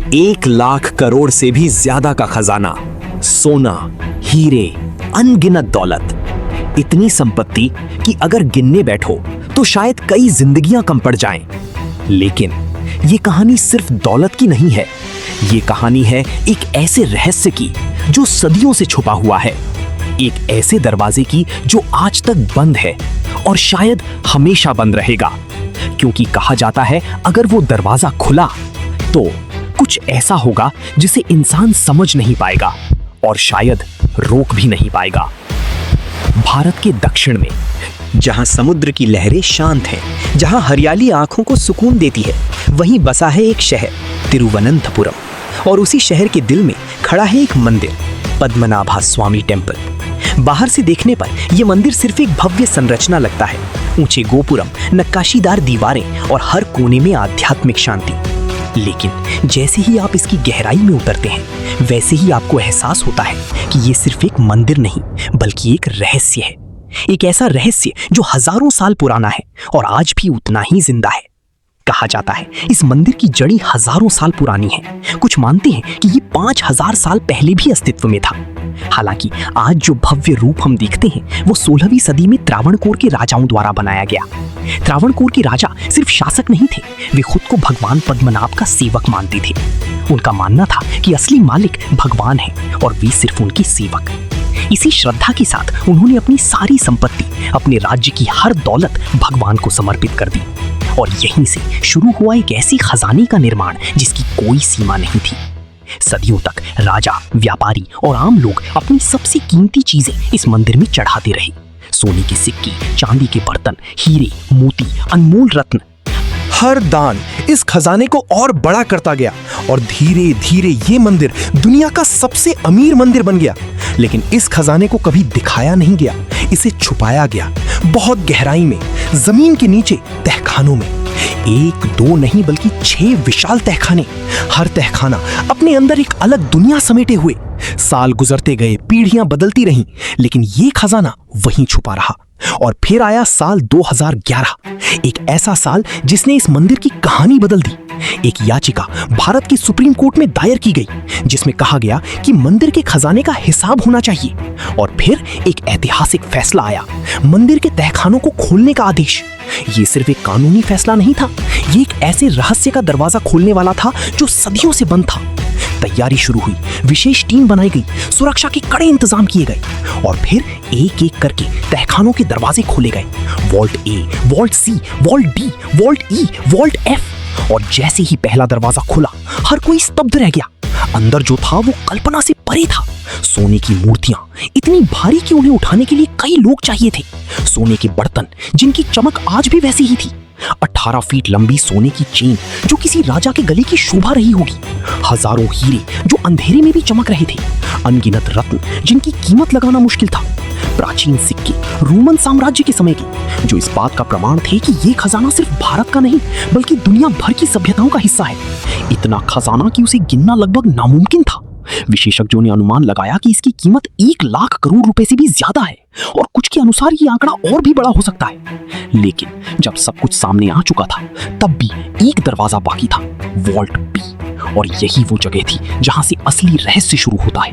1 लाख करोड़ से भी ज्यादा का खजाना, सोना, हीरे, अनगिनत दौलत, इतनी संपत्ति कि अगर गिनने बैठो तो शायद कई जिंदगियां कम पड़ जाएं। लेकिन ये कहानी सिर्फ दौलत की नहीं है, ये कहानी है एक ऐसे रहस्य की जो सदियों से छुपा हुआ है, एक ऐसे दरवाजे की जो आज तक बंद है और शायद हमेशा बंद रहेगा, क्योंकि कहा जाता है अगर वो दरवाजा खुला तो कुछ ऐसा होगा जिसे इंसान समझ नहीं पाएगा और शायद रोक भी नहीं पाएगा। भारत के दक्षिण में, जहां समुद्र की लहरें शांत हैं, जहां हरियाली आंखों को सुकून देती है, वहीं बसा है एक शहर, तिरुवनंतपुरम। और उसी शहर के दिल में खड़ा है एक मंदिर, पद्मनाभा स्वामी टेम्पल। बाहर से देखने पर यह मंदिर सिर्फ एक भव्य संरचना लगता है, ऊंचे गोपुरम, नक्काशीदार दीवारें और हर कोने में आध्यात्मिक शांति। लेकिन जैसे ही आप इसकी गहराई में उतरते हैं, वैसे ही आपको एहसास होता है कि ये सिर्फ एक मंदिर नहीं बल्कि एक रहस्य है, एक ऐसा रहस्य जो हजारों साल पुराना है और आज भी उतना ही जिंदा है। कहा जाता है इस मंदिर की जड़ी हजारों साल पुरानी है। कुछ मानते हैं कि ये 5000 साल पहले भी अस्तित्व में था। हालांकि आज जो भव्य रूप हम देखते हैं वो 16वीं सदी में त्रावणकोर के राजाओं द्वारा बनाया गया। त्रावणकोर के राजा सिर्फ शासक नहीं थे, वे खुद को भगवान पद्मनाभ का सेवक मानते थे। उनका मानना था कि असली मालिक भगवान है और वे सिर्फ उनके सेवक। इसी श्रद्धा के साथ उन्होंने अपनी सारी संपत्ति, अपने राज्य की हर दौलत भगवान को समर्पित कर दी। और यहीं से शुरू हुआ एक ऐसी खजाने का निर्माण जिसकी कोई सीमा नहीं थी। सदियों तक राजा, व्यापारी और आम लोग अपनी सबसे कीमती चीजें इस मंदिर में चढ़ाते रहे। सोने के सिक्के, चांदी के बर्तन, हीरे, मोती, अनमोल रत्न। हर दान इस खजाने को और बड़ा करता गया और धीरे धीरे ये मंदिर दुनिया का सबसे अमीर मंदिर बन गया। लेकिन इस खजाने को कभी दिखाया नहीं गया, इसे छुपाया गया बहुत गहराई में, जमीन के नीचे तहखानों में। 1, 2 नहीं बल्कि 6 विशाल तहखाने, हर तहखाना अपने अंदर एक अलग दुनिया समेटे हुए। साल गुजरते गए, पीढ़ियां बदलती रहीं, लेकिन ये खजाना वहीं छुपा रहा। और फिर आया साल 2011, एक ऐसा साल जिसने इस मंदिर की कहानी बदल दी। एक याचिका भारत की सुप्रीम कोर्ट में दायर की गई जिसमें कहा गया कि मंदिर के खजाने का हिसाब होना चाहिए। और फिर एक ऐतिहासिक फैसला आया, मंदिर के तहखानों को खोलने का आदेश। ये सिर्फ एक कानूनी फैसला नहीं था, ये एक ऐसे रहस्य का दरवाजा खोलने वाला था जो सदियों से बंद था। तैयारी शुरू हुई, विशेष टीम बनाई गई, सुरक्षा के कड़े इंतजाम किए गए और फिर एक एक करके तहखानों के दरवाजे खोले गए। वॉल्ट ए, वॉल्ट सी, वॉल्ट डी, वॉल्ट ई, वॉल्ट एफ। और जैसे ही पहला दरवाजा खुला, हर कोई स्तब्ध रह गया। अंदर जो था वो कल्पना से परे था। सोने की मूर्तियां इतनी भारी कि उन्हें उठाने के लिए कई लोग चाहिए थे। सोने के बर्तन जिनकी चमक आज भी वैसी ही थी। 18 फीट लंबी सोने की चेन जो किसी राजा के गले की शोभा रही होगी। हजारों हीरे जो अंधेरे में भी चमक रहे थे। अनगिनत रत्न जिनकी कीमत लगाना मुश्किल था। प्राचीन सिक्के रोमन साम्राज्य के समय के जो इस बात का प्रमाण थे कि ये खजाना सिर्फ भारत का नहीं बल्कि दुनिया भर की सभ्यताओं का हिस्सा है। इतना खजाना कि उसे गिनना लगभग नामुमकिन था। विशेषज्ञों ने अनुमान लगाया कि इसकी कीमत 1 लाख करोड़ रुपए से भी ज्यादा है और कुछ के अनुसार ये आंकड़ा और भी बड़ा हो सकता है। लेकिन जब सब कुछ सामने आ चुका था तब भी एक दरवाजा बाकी था, वॉल्ट बी। और यही वो जगह थी जहां से असली रहस्य शुरू होता है।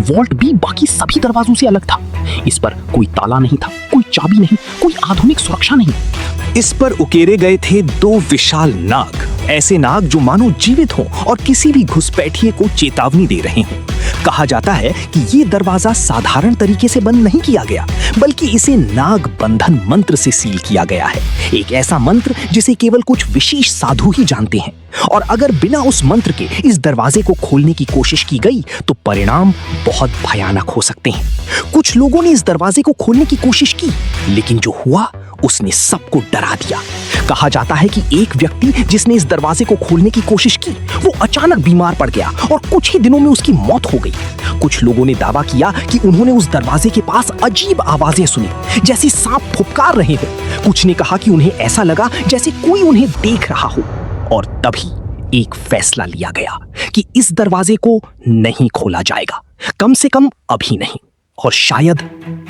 वॉल्ट बी बाकी सभी दरवाजों से अलग था। इस पर कोई ताला नहीं था, कोई चाबी नहीं, कोई आधुनिक सुरक्षा नहीं। इस पर उकेरे गए थे 2 विशाल नाग, ऐसे नाग जो मानो जीवित हों और किसी भी घुसपैठिए को चेतावनी दे रहे हों। कहा जाता है कि ये दरवाजा साधारण तरीके से बंद नहीं किया गया बल्कि इसे नाग बंधन मंत्र से सील किया गया है। एक ऐसा मंत्र जिसे केवल कुछ विशेष साधु ही जानते हैं। और अगर बिना उस मंत्र के इस दरवाजे को खोलने की कोशिश की गई तो परिणाम बहुत भयानक हो सकते हैं। कुछ लोगों ने इस दरवाजे को खोलने की कोशिश की, लेकिन जो हुआ उसने सबको डरा दिया। कहा जाता है कि एक व्यक्ति जिसने इस दरवाजे को खोलने की कोशिश की वो अचानक बीमार पड़ गया और कुछ ही दिनों में उसकी मौत हो गई। कुछ लोगों ने दावा किया कि उन्होंने उस दरवाजे के पास अजीब आवाजें सुनी, जैसे सांप फुफकार रहे हो। कुछ ने कहा कि उन्हें ऐसा लगा जैसे कोई उन्हें देख रहा हो। और तभी एक फैसला लिया गया कि इस दरवाजे को नहीं खोला जाएगा, कम से कम अभी नहीं। और शायद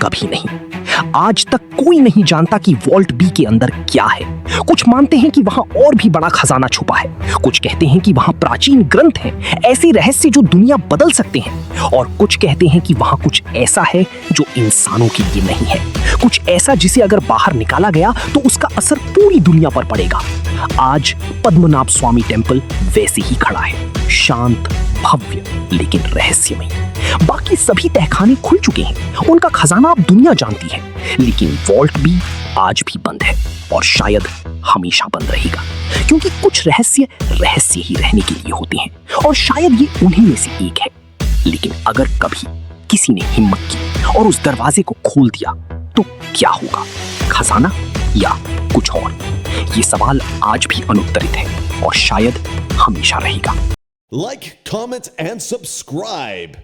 कभी नहीं। आज तक कोई नहीं जानता कि वॉल्ट बी के अंदर क्या है। कुछ मानते हैं कि वहां और भी बड़ा खजाना छुपा है, कुछ कहते हैं कि वहां प्राचीन ग्रंथ हैं, ऐसे रहस्य जो दुनिया बदल सकते हैं, और कुछ कहते हैं कि वहां कुछ ऐसा है जो इंसानों के लिए नहीं है, कुछ ऐसा जिसे अगर बाहर निकाला गया तो उसका असर पूरी दुनिया पर पड़ेगा। आज पद्मनाभ स्वामी टेम्पल वैसे ही खड़ा है, शांत, भव्य, लेकिन रहस्यमय। बाकी सभी तहखाने खुल चुके हैं, उनका खजाना अब दुनिया जानती है, लेकिन वॉल्ट बी आज भी बंद है और शायद हमेशा बंद रहेगा, क्योंकि कुछ रहस्य रहस्य ही रहने के लिए होते हैं, और शायद ये उन्हीं में से एक है। लेकिन अगर कभी किसी ने हिम्मत की और उस दरवाजे को खोल दिया तो क्या होगा, खजाना या कुछ और? ये सवाल आज भी अनुत्तरित है और शायद हमेशा रहेगा। Like, comment, and subscribe.